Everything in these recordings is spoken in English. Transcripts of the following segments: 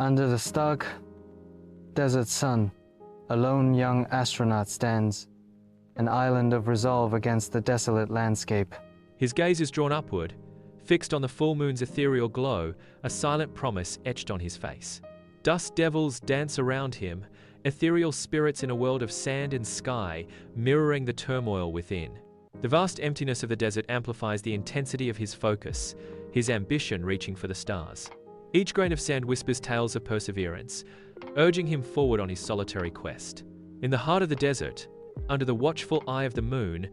Under the stark desert sun, a lone young astronaut stands, an island of resolve against the desolate landscape. His gaze is drawn upward, fixed on the full moon's ethereal glow, a silent promise etched on his face. Dust devils dance around him, ethereal spirits in a world of sand and sky, mirroring the turmoil within. The vast emptiness of the desert amplifies the intensity of his focus, his ambition reaching for the stars. Each grain of sand whispers tales of perseverance, urging him forward on his solitary quest. In the heart of the desert, under the watchful eye of the moon,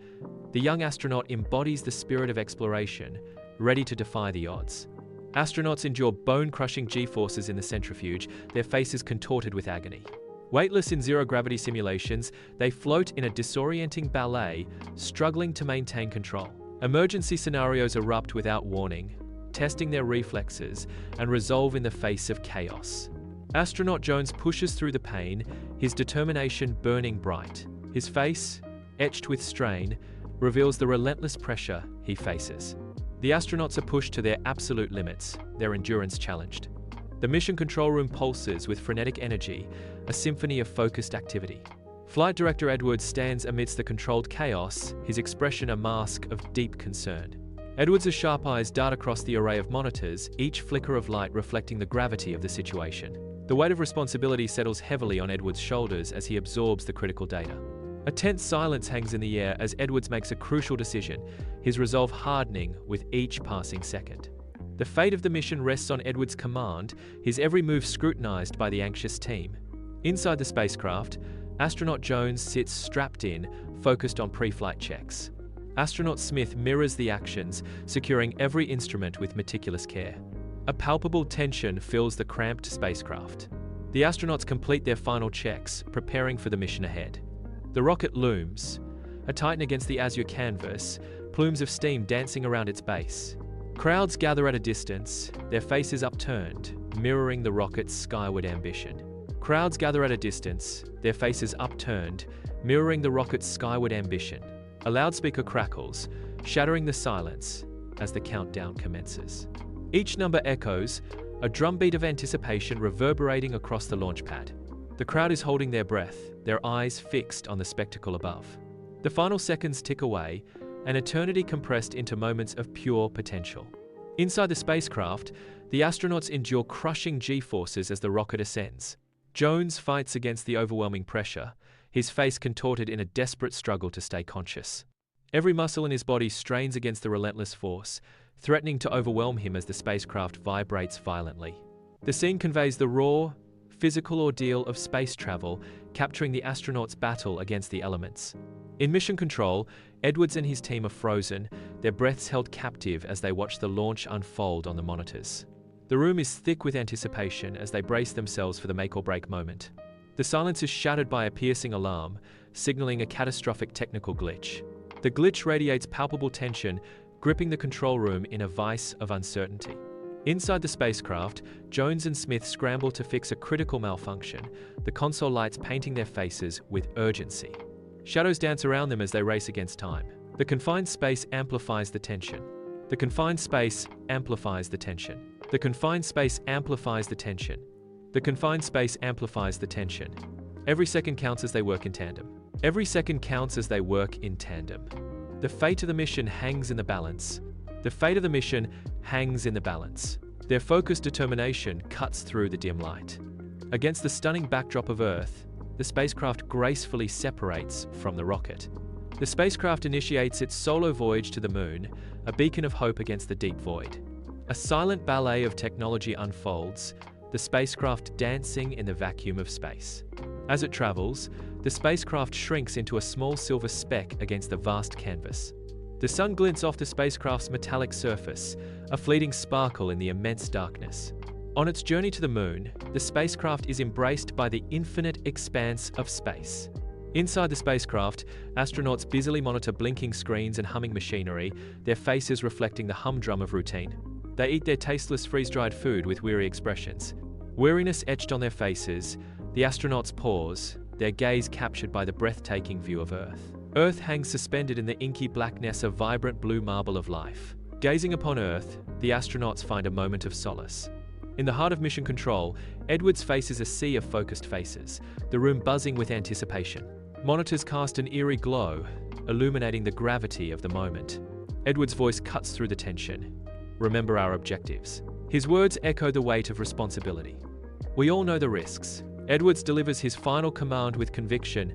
the young astronaut embodies the spirit of exploration, ready to defy the odds. Astronauts endure bone-crushing G-forces in the centrifuge, their faces contorted with agony. Weightless in zero-gravity simulations, they float in a disorienting ballet, struggling to maintain control. Emergency scenarios erupt without warning, testing their reflexes and resolve in the face of chaos. Astronaut Jones pushes through the pain, his determination burning bright. His face, etched with strain, reveals the relentless pressure he faces. The astronauts are pushed to their absolute limits, their endurance challenged. The mission control room pulses with frenetic energy, a symphony of focused activity. Flight Director Edwards stands amidst the controlled chaos, his expression a mask of deep concern. Edwards' sharp eyes dart across the array of monitors, each flicker of light reflecting the gravity of the situation. The weight of responsibility settles heavily on Edwards' shoulders as he absorbs the critical data. A tense silence hangs in the air as Edwards makes a crucial decision, his resolve hardening with each passing second. The fate of the mission rests on Edwards' command, his every move scrutinized by the anxious team. Inside the spacecraft, astronaut Jones sits strapped in, focused on pre-flight checks. Astronaut Smith mirrors the actions, securing every instrument with meticulous care. A palpable tension fills the cramped spacecraft. The astronauts complete their final checks, preparing for the mission ahead. The rocket looms, a titan against the azure canvas, plumes of steam dancing around its base. Crowds gather at a distance, their faces upturned, mirroring the rocket's skyward ambition. Crowds gather at a distance, their faces upturned, mirroring the rocket's skyward ambition. A loudspeaker crackles, shattering the silence as the countdown commences. Each number echoes, a drumbeat of anticipation reverberating across the launch pad. The crowd is holding their breath, their eyes fixed on the spectacle above. The final seconds tick away, an eternity compressed into moments of pure potential. Inside the spacecraft, the astronauts endure crushing G-forces as the rocket ascends. Jones fights against the overwhelming pressure, his face contorted in a desperate struggle to stay conscious. Every muscle in his body strains against the relentless force, threatening to overwhelm him as the spacecraft vibrates violently. The scene conveys the raw, physical ordeal of space travel, capturing the astronauts' battle against the elements. In mission control, Edwards and his team are frozen, their breaths held captive as they watch the launch unfold on the monitors. The room is thick with anticipation as they brace themselves for the make-or-break moment. The silence is shattered by a piercing alarm, signaling a catastrophic technical glitch. The glitch radiates palpable tension, gripping the control room in a vice of uncertainty. Inside the spacecraft, Jones and Smith scramble to fix a critical malfunction, the console lights painting their faces with urgency. Shadows dance around them as they race against time. The confined space amplifies the tension. The confined space amplifies the tension. The confined space amplifies the tension. The confined space amplifies the tension. Every second counts as they work in tandem. Every second counts as they work in tandem. The fate of the mission hangs in the balance. The fate of the mission hangs in the balance. Their focused determination cuts through the dim light. Against the stunning backdrop of Earth, the spacecraft gracefully separates from the rocket. The spacecraft initiates its solo voyage to the moon, a beacon of hope against the deep void. A silent ballet of technology unfolds, the spacecraft dancing in the vacuum of space. As it travels, the spacecraft shrinks into a small silver speck against the vast canvas. The sun glints off the spacecraft's metallic surface, a fleeting sparkle in the immense darkness. On its journey to the moon, the spacecraft is embraced by the infinite expanse of space. Inside the spacecraft, astronauts busily monitor blinking screens and humming machinery, their faces reflecting the humdrum of routine. They eat their tasteless freeze-dried food with weary expressions. Weariness etched on their faces, the astronauts pause, their gaze captured by the breathtaking view of Earth. Earth hangs suspended in the inky blackness of vibrant blue marble of life. Gazing upon Earth, the astronauts find a moment of solace. In the heart of Mission Control, Edwards faces a sea of focused faces, the room buzzing with anticipation. Monitors cast an eerie glow, illuminating the gravity of the moment. Edwards' voice cuts through the tension. Remember our objectives. His words echo the weight of responsibility. We all know the risks. Edwards delivers his final command with conviction.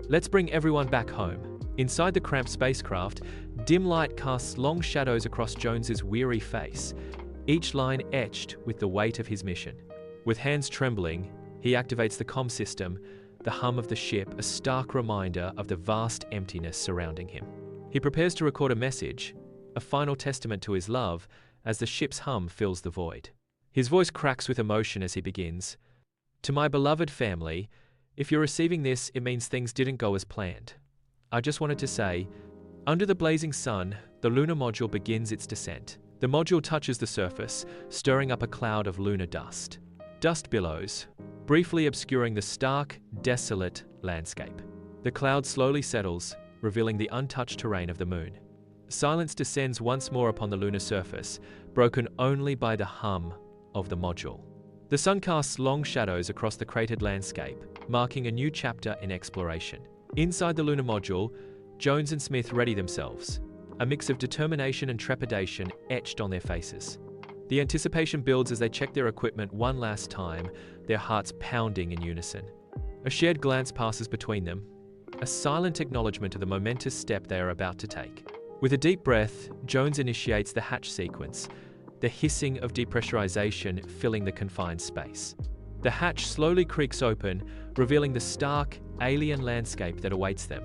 Let's bring everyone back home. Inside the cramped spacecraft, dim light casts long shadows across Jones's weary face, each line etched with the weight of his mission. With hands trembling, he activates the comm system, the hum of the ship a stark reminder of the vast emptiness surrounding him. He prepares to record a message, a final testament to his love, as the ship's hum fills the void. His voice cracks with emotion as he begins. To my beloved family, if you're receiving this, it means things didn't go as planned. I just wanted to say, under the blazing sun, the lunar module begins its descent. The module touches the surface, stirring up a cloud of lunar dust. Dust billows, briefly obscuring the stark, desolate landscape. The cloud slowly settles, revealing the untouched terrain of the moon. Silence descends once more upon the lunar surface, broken only by the hum of the module. The sun casts long shadows across the cratered landscape, marking a new chapter in exploration. Inside the lunar module, Jones and Smith ready themselves, a mix of determination and trepidation etched on their faces. The anticipation builds as they check their equipment one last time, their hearts pounding in unison. A shared glance passes between them, a silent acknowledgement of the momentous step they are about to take. With a deep breath, Jones initiates the hatch sequence, the hissing of depressurization filling the confined space. The hatch slowly creaks open, revealing the stark, alien landscape that awaits them.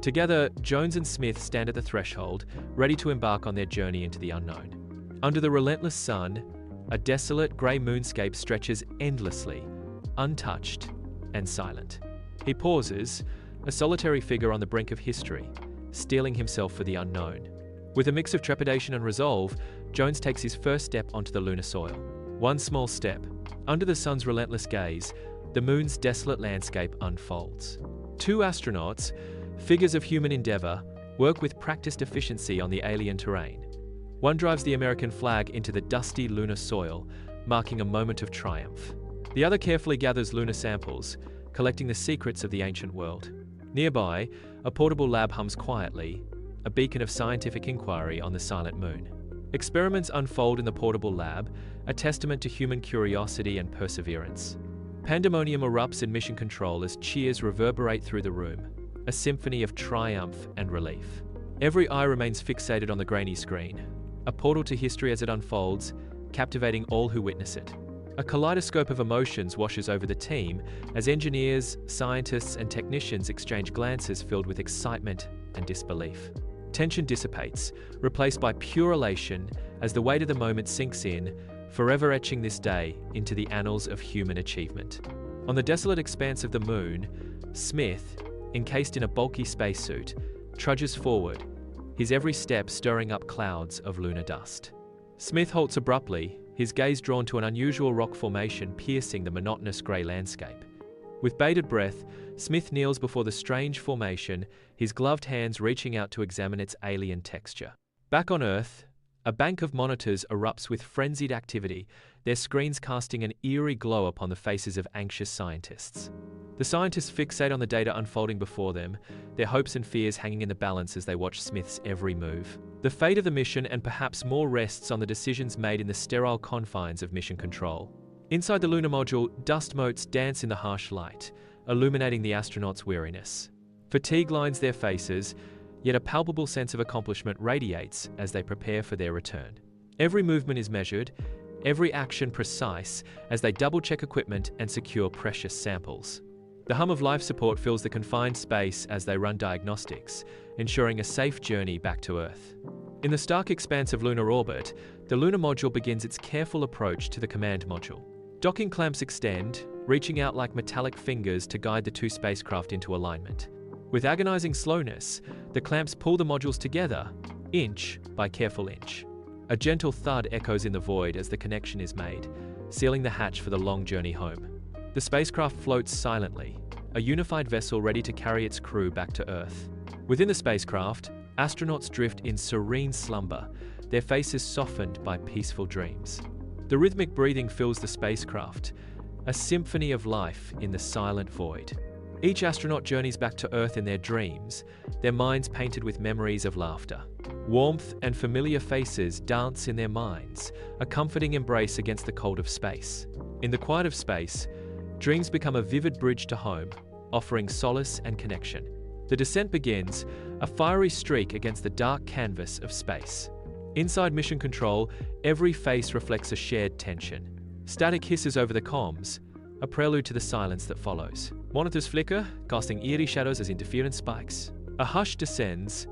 Together, Jones and Smith stand at the threshold, ready to embark on their journey into the unknown. Under the relentless sun, a desolate grey moonscape stretches endlessly, untouched and silent. He pauses, a solitary figure on the brink of history, steeling himself for the unknown. With a mix of trepidation and resolve, Jones takes his first step onto the lunar soil. One small step. Under the sun's relentless gaze, the moon's desolate landscape unfolds. Two astronauts, figures of human endeavor, work with practiced efficiency on the alien terrain. One drives the American flag into the dusty lunar soil, marking a moment of triumph. The other carefully gathers lunar samples, collecting the secrets of the ancient world. Nearby, a portable lab hums quietly, a beacon of scientific inquiry on the silent moon. Experiments unfold in the portable lab, a testament to human curiosity and perseverance. Pandemonium erupts in Mission Control as cheers reverberate through the room, a symphony of triumph and relief. Every eye remains fixated on the grainy screen, a portal to history as it unfolds, captivating all who witness it. A kaleidoscope of emotions washes over the team as engineers, scientists, and technicians exchange glances filled with excitement and disbelief. Tension dissipates, replaced by pure elation as the weight of the moment sinks in, forever etching this day into the annals of human achievement. On the desolate expanse of the moon, Smith, encased in a bulky spacesuit, trudges forward, his every step stirring up clouds of lunar dust. Smith halts abruptly, his gaze drawn to an unusual rock formation piercing the monotonous grey landscape. With bated breath, Smith kneels before the strange formation, his gloved hands reaching out to examine its alien texture. Back on Earth, a bank of monitors erupts with frenzied activity, their screens casting an eerie glow upon the faces of anxious scientists. The scientists fixate on the data unfolding before them, their hopes and fears hanging in the balance as they watch Smith's every move. The fate of the mission and perhaps more rests on the decisions made in the sterile confines of Mission Control. Inside the lunar module, dust motes dance in the harsh light, illuminating the astronauts' weariness. Fatigue lines their faces, yet a palpable sense of accomplishment radiates as they prepare for their return. Every movement is measured, every action precise as they double-check equipment and secure precious samples. The hum of life support fills the confined space as they run diagnostics, ensuring a safe journey back to Earth. In the stark expanse of lunar orbit, the lunar module begins its careful approach to the command module. Docking clamps extend, reaching out like metallic fingers to guide the two spacecraft into alignment. With agonizing slowness, the clamps pull the modules together, inch by careful inch. A gentle thud echoes in the void as the connection is made, sealing the hatch for the long journey home. The spacecraft floats silently, a unified vessel ready to carry its crew back to Earth. Within the spacecraft, astronauts drift in serene slumber, their faces softened by peaceful dreams. The rhythmic breathing fills the spacecraft, a symphony of life in the silent void. Each astronaut journeys back to Earth in their dreams, their minds painted with memories of laughter. Warmth and familiar faces dance in their minds, a comforting embrace against the cold of space. In the quiet of space, dreams become a vivid bridge to home, offering solace and connection. The descent begins, a fiery streak against the dark canvas of space. Inside Mission Control, every face reflects a shared tension. Static hisses over the comms, a prelude to the silence that follows. Monitors flicker, casting eerie shadows as interference spikes. A hush descends,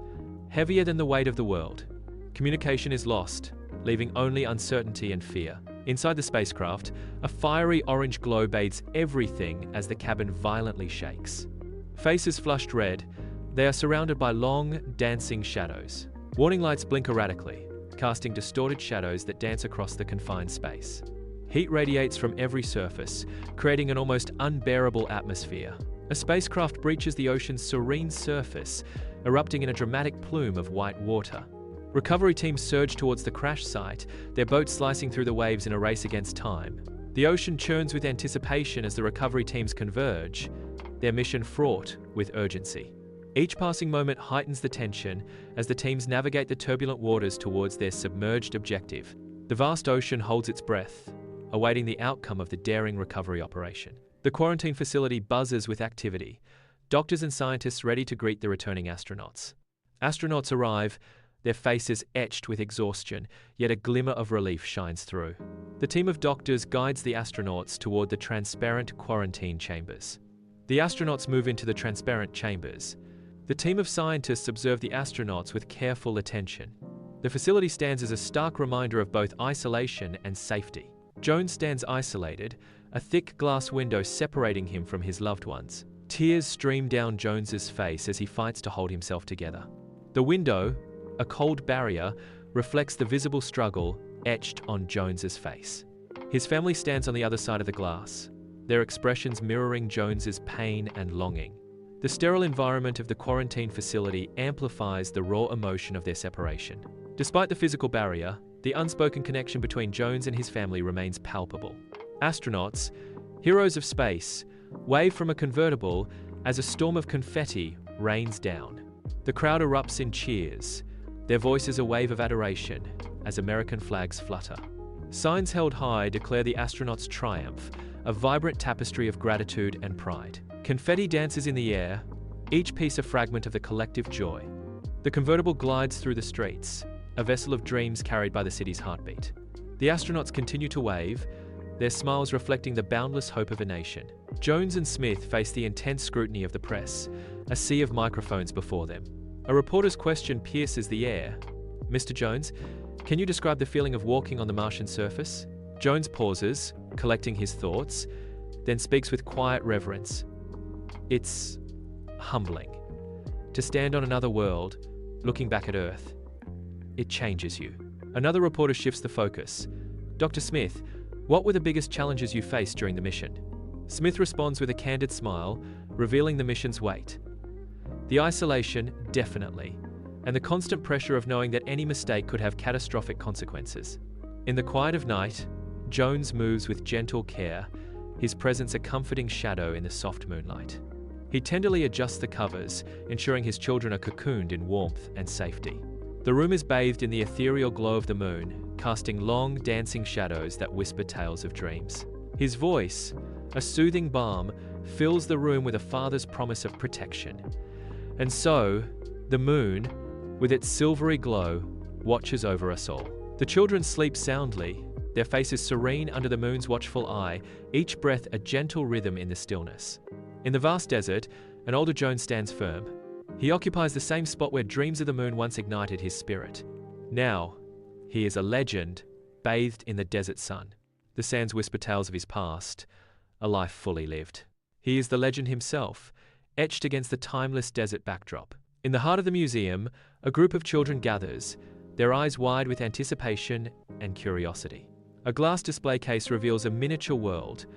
heavier than the weight of the world. Communication is lost, leaving only uncertainty and fear. Inside the spacecraft, a fiery orange glow bathes everything as the cabin violently shakes. Faces flushed red, they are surrounded by long, dancing shadows. Warning lights blink erratically, casting distorted shadows that dance across the confined space. Heat radiates from every surface, creating an almost unbearable atmosphere. A spacecraft breaches the ocean's serene surface, erupting in a dramatic plume of white water. Recovery teams surge towards the crash site, their boats slicing through the waves in a race against time. The ocean churns with anticipation as the recovery teams converge, their mission fraught with urgency. Each passing moment heightens the tension as the teams navigate the turbulent waters towards their submerged objective. The vast ocean holds its breath, awaiting the outcome of the daring recovery operation. The quarantine facility buzzes with activity, doctors and scientists ready to greet the returning astronauts. Astronauts arrive, their faces etched with exhaustion, yet a glimmer of relief shines through. The team of doctors guides the astronauts toward the transparent quarantine chambers. The astronauts move into the transparent chambers. The team of scientists observe the astronauts with careful attention. The facility stands as a stark reminder of both isolation and safety. Jones stands isolated, a thick glass window separating him from his loved ones. Tears stream down Jones's face as he fights to hold himself together. The window, a cold barrier, reflects the visible struggle etched on Jones's face. His family stands on the other side of the glass, their expressions mirroring Jones's pain and longing. The sterile environment of the quarantine facility amplifies the raw emotion of their separation. Despite the physical barrier, the unspoken connection between Jones and his family remains palpable. Astronauts, heroes of space, wave from a convertible as a storm of confetti rains down. The crowd erupts in cheers, their voices a wave of adoration as American flags flutter. Signs held high declare the astronauts' triumph, a vibrant tapestry of gratitude and pride. Confetti dances in the air, each piece a fragment of the collective joy. The convertible glides through the streets, a vessel of dreams carried by the city's heartbeat. The astronauts continue to wave, their smiles reflecting the boundless hope of a nation. Jones and Smith face the intense scrutiny of the press, a sea of microphones before them. A reporter's question pierces the air. "Mr. Jones, can you describe the feeling of walking on the Martian surface?" Jones pauses, collecting his thoughts, then speaks with quiet reverence. "It's humbling. To stand on another world, looking back at Earth, it changes you." Another reporter shifts the focus. "Dr. Smith, what were the biggest challenges you faced during the mission?" Smith responds with a candid smile, revealing the mission's weight. "The isolation, definitely, and the constant pressure of knowing that any mistake could have catastrophic consequences." In the quiet of night, Jones moves with gentle care, his presence a comforting shadow in the soft moonlight. He tenderly adjusts the covers, ensuring his children are cocooned in warmth and safety. The room is bathed in the ethereal glow of the moon, casting long, dancing shadows that whisper tales of dreams. His voice, a soothing balm, fills the room with a father's promise of protection. And so, the moon, with its silvery glow, watches over us all. The children sleep soundly, their faces serene under the moon's watchful eye, each breath a gentle rhythm in the stillness. In the vast desert, an older Jones stands firm. He occupies the same spot where dreams of the moon once ignited his spirit. Now, he is a legend, bathed in the desert sun. The sands whisper tales of his past, a life fully lived. He is the legend himself, etched against the timeless desert backdrop. In the heart of the museum, a group of children gathers, their eyes wide with anticipation and curiosity. A glass display case reveals a miniature world,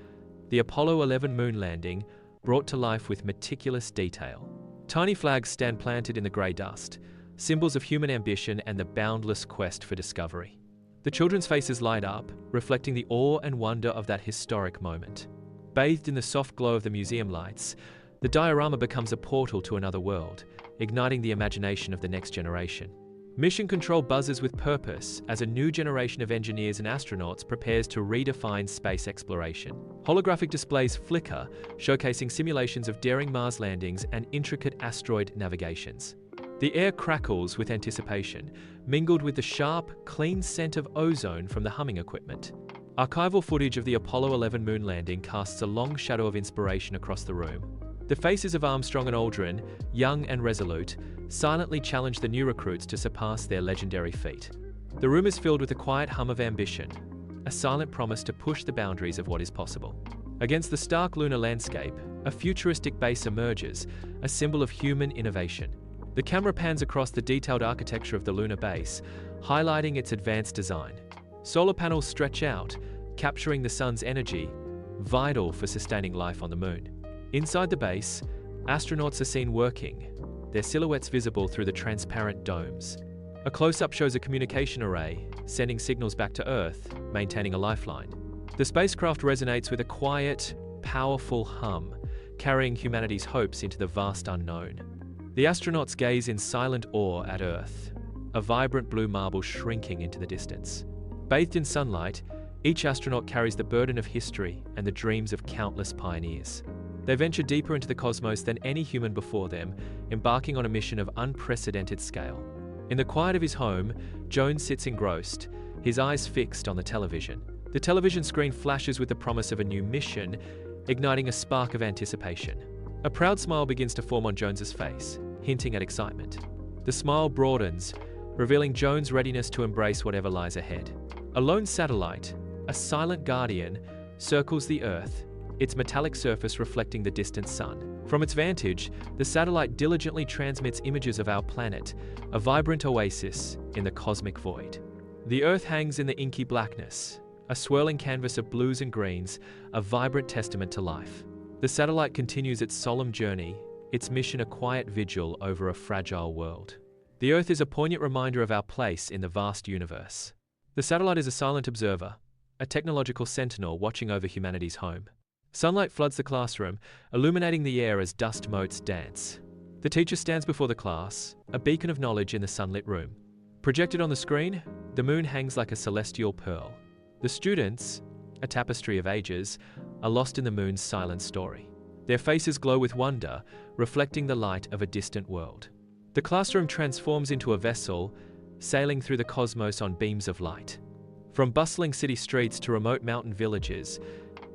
the Apollo 11 moon landing, brought to life with meticulous detail. Tiny flags stand planted in the grey dust, symbols of human ambition and the boundless quest for discovery. The children's faces light up, reflecting the awe and wonder of that historic moment. Bathed in the soft glow of the museum lights, the diorama becomes a portal to another world, igniting the imagination of the next generation. Mission Control buzzes with purpose as a new generation of engineers and astronauts prepares to redefine space exploration. Holographic displays flicker, showcasing simulations of daring Mars landings and intricate asteroid navigations. The air crackles with anticipation, mingled with the sharp, clean scent of ozone from the humming equipment. Archival footage of the Apollo 11 moon landing casts a long shadow of inspiration across the room. The faces of Armstrong and Aldrin, young and resolute, silently challenge the new recruits to surpass their legendary feat. The room is filled with a quiet hum of ambition, a silent promise to push the boundaries of what is possible. Against the stark lunar landscape, a futuristic base emerges, a symbol of human innovation. The camera pans across the detailed architecture of the lunar base, highlighting its advanced design. Solar panels stretch out, capturing the sun's energy, vital for sustaining life on the moon. Inside the base, astronauts are seen working, their silhouettes visible through the transparent domes. A close-up shows a communication array, sending signals back to Earth, maintaining a lifeline. The spacecraft resonates with a quiet, powerful hum, carrying humanity's hopes into the vast unknown. The astronauts gaze in silent awe at Earth, a vibrant blue marble shrinking into the distance. Bathed in sunlight, each astronaut carries the burden of history and the dreams of countless pioneers. They venture deeper into the cosmos than any human before them, embarking on a mission of unprecedented scale. In the quiet of his home, Jones sits engrossed, his eyes fixed on the television. The television screen flashes with the promise of a new mission, igniting a spark of anticipation. A proud smile begins to form on Jones's face, hinting at excitement. The smile broadens, revealing Jones' readiness to embrace whatever lies ahead. A lone satellite, a silent guardian, circles the Earth, its metallic surface reflecting the distant sun. From its vantage, the satellite diligently transmits images of our planet, a vibrant oasis in the cosmic void. The Earth hangs in the inky blackness, a swirling canvas of blues and greens, a vibrant testament to life. The satellite continues its solemn journey, its mission a quiet vigil over a fragile world. The Earth is a poignant reminder of our place in the vast universe. The satellite is a silent observer, a technological sentinel watching over humanity's home. Sunlight floods the classroom, illuminating the air as dust motes dance. The teacher stands before the class, a beacon of knowledge in the sunlit room. Projected on the screen, the moon hangs like a celestial pearl. The students, a tapestry of ages, are lost in the moon's silent story. Their faces glow with wonder, reflecting the light of a distant world. The classroom transforms into a vessel, sailing through the cosmos on beams of light. From bustling city streets to remote mountain villages,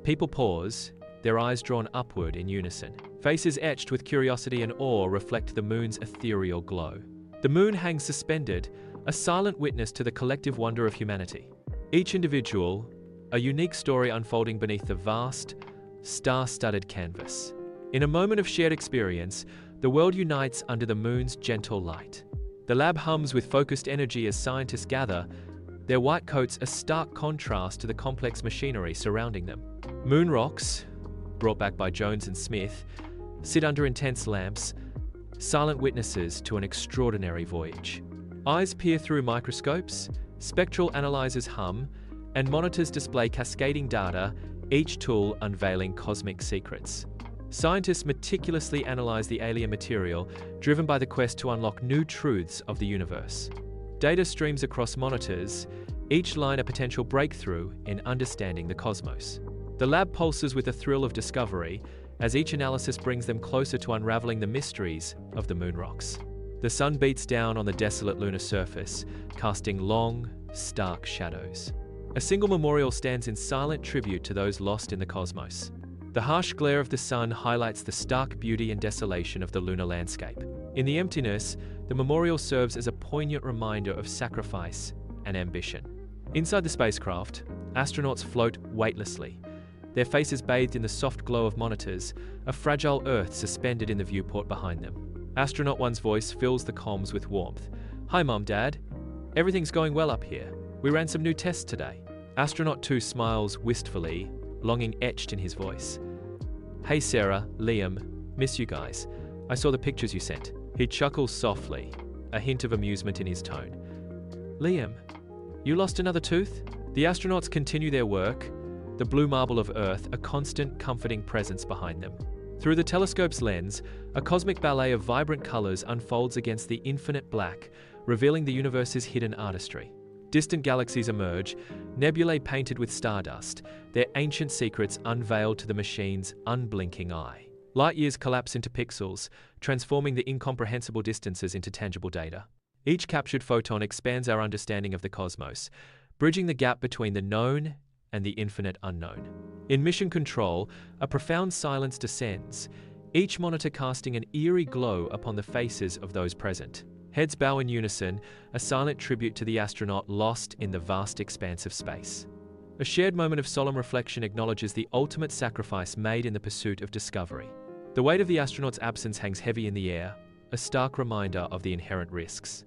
people pause, their eyes drawn upward in unison. Faces etched with curiosity and awe reflect the moon's ethereal glow. The moon hangs suspended, a silent witness to the collective wonder of humanity. Each individual, a unique story unfolding beneath the vast, star-studded canvas. In a moment of shared experience, the world unites under the moon's gentle light. The lab hums with focused energy as scientists gather, their white coats a stark contrast to the complex machinery surrounding them. Moon rocks, brought back by Jones and Smith, sit under intense lamps, silent witnesses to an extraordinary voyage. Eyes peer through microscopes, spectral analyzers hum, and monitors display cascading data, each tool unveiling cosmic secrets. Scientists meticulously analyze the alien material, driven by the quest to unlock new truths of the universe. Data streams across monitors, each line a potential breakthrough in understanding the cosmos. The lab pulses with a thrill of discovery, as each analysis brings them closer to unraveling the mysteries of the moon rocks. The sun beats down on the desolate lunar surface, casting long, stark shadows. A single memorial stands in silent tribute to those lost in the cosmos. The harsh glare of the sun highlights the stark beauty and desolation of the lunar landscape. In the emptiness, the memorial serves as a poignant reminder of sacrifice and ambition. Inside the spacecraft, astronauts float weightlessly, their faces bathed in the soft glow of monitors, a fragile Earth suspended in the viewport behind them. Astronaut 1's voice fills the comms with warmth. "Hi, Mom, Dad. Everything's going well up here. We ran some new tests today." Astronaut 2 smiles wistfully, longing etched in his voice. "Hey, Sarah, Liam, miss you guys. I saw the pictures you sent." He chuckles softly, a hint of amusement in his tone. "Liam, You lost another tooth? The astronauts continue their work, the blue marble of Earth a constant, comforting presence behind them. Through the telescope's lens, a cosmic ballet of vibrant colors unfolds against the infinite black, revealing the universe's hidden artistry. Distant galaxies emerge, nebulae painted with stardust, their ancient secrets unveiled to the machine's unblinking eye. Light years collapse into pixels, transforming the incomprehensible distances into tangible data. Each captured photon expands our understanding of the cosmos, bridging the gap between the known and the infinite unknown. In mission control, a profound silence descends, each monitor casting an eerie glow upon the faces of those present. Heads bow in unison, a silent tribute to the astronaut lost in the vast expanse of space. A shared moment of solemn reflection acknowledges the ultimate sacrifice made in the pursuit of discovery. The weight of the astronaut's absence hangs heavy in the air, a stark reminder of the inherent risks.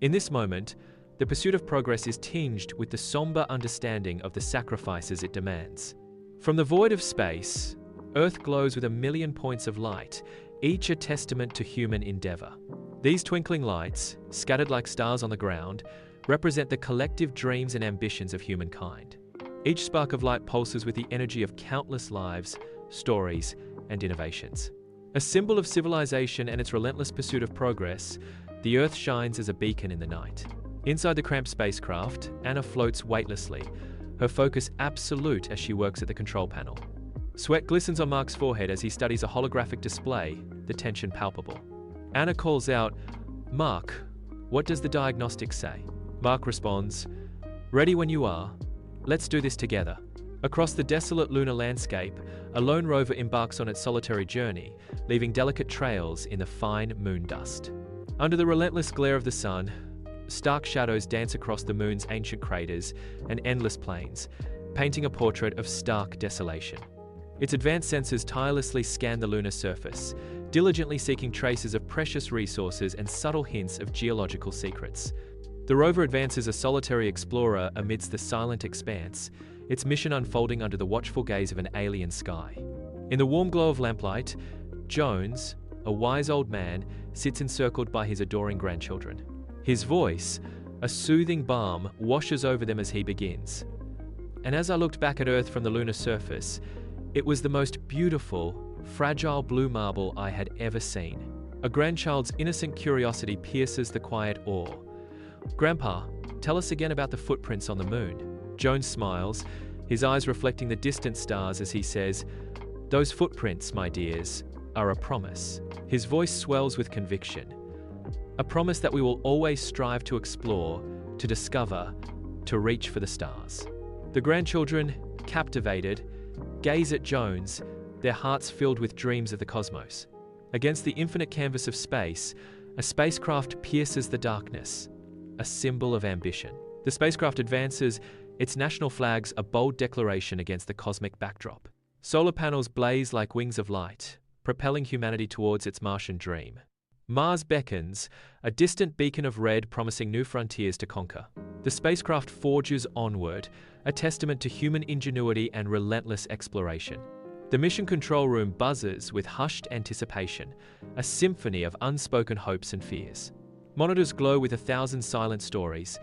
In this moment, the pursuit of progress is tinged with the somber understanding of the sacrifices it demands. From the void of space, Earth glows with a million points of light, each a testament to human endeavor. These twinkling lights, scattered like stars on the ground, represent the collective dreams and ambitions of humankind. Each spark of light pulses with the energy of countless lives, stories, and innovations. A symbol of civilization and its relentless pursuit of progress, the Earth shines as a beacon in the night. Inside the cramped spacecraft, Anna floats weightlessly, her focus absolute as she works at the control panel. Sweat glistens on Mark's forehead as he studies a holographic display, the tension palpable. Anna calls out, "Mark, what does the diagnostic say?" Mark responds, "Ready when you are. Let's do this together." Across the desolate lunar landscape, a lone rover embarks on its solitary journey, leaving delicate trails in the fine moon dust. Under the relentless glare of the sun, stark shadows dance across the moon's ancient craters and endless plains, painting a portrait of stark desolation. Its advanced sensors tirelessly scan the lunar surface, diligently seeking traces of precious resources and subtle hints of geological secrets. The rover advances a solitary explorer amidst the silent expanse, its mission unfolding under the watchful gaze of an alien sky. In the warm glow of lamplight, Jones, a wise old man, sits encircled by his adoring grandchildren. His voice, a soothing balm, washes over them as he begins. And as I looked back at Earth from the lunar surface, it was the most beautiful, fragile blue marble I had ever seen. A grandchild's innocent curiosity pierces the quiet awe. "Grandpa, tell us again about the footprints on the moon." Jones smiles, his eyes reflecting the distant stars as he says, "Those footprints, my dears, are a promise." His voice swells with conviction. A promise that we will always strive to explore, to discover, to reach for the stars. The grandchildren, captivated, gaze at Jones, their hearts filled with dreams of the cosmos. Against the infinite canvas of space, a spacecraft pierces the darkness, a symbol of ambition. The spacecraft advances, its national flags a bold declaration against the cosmic backdrop. Solar panels blaze like wings of light, propelling humanity towards its Martian dream. Mars beckons, a distant beacon of red promising new frontiers to conquer. The spacecraft forges onward, a testament to human ingenuity and relentless exploration. The mission control room buzzes with hushed anticipation, a symphony of unspoken hopes and fears. Monitors glow with 1,000 silent stories,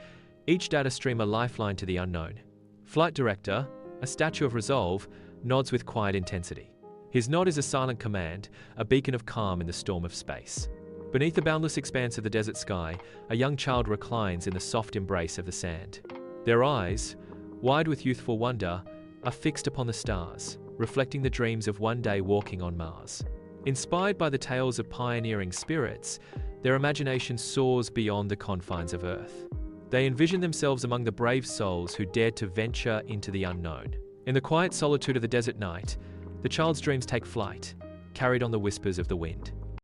each data stream a lifeline to the unknown. Flight director, a statue of resolve, nods with quiet intensity. His nod is a silent command, a beacon of calm in the storm of space. Beneath the boundless expanse of the desert sky, a young child reclines in the soft embrace of the sand. Their eyes, wide with youthful wonder, are fixed upon the stars, reflecting the dreams of one day walking on Mars. Inspired by the tales of pioneering spirits, their imagination soars beyond the confines of Earth. They envision themselves among the brave souls who dared to venture into the unknown. In the quiet solitude of the desert night, the child's dreams take flight, carried on the whispers of the wind.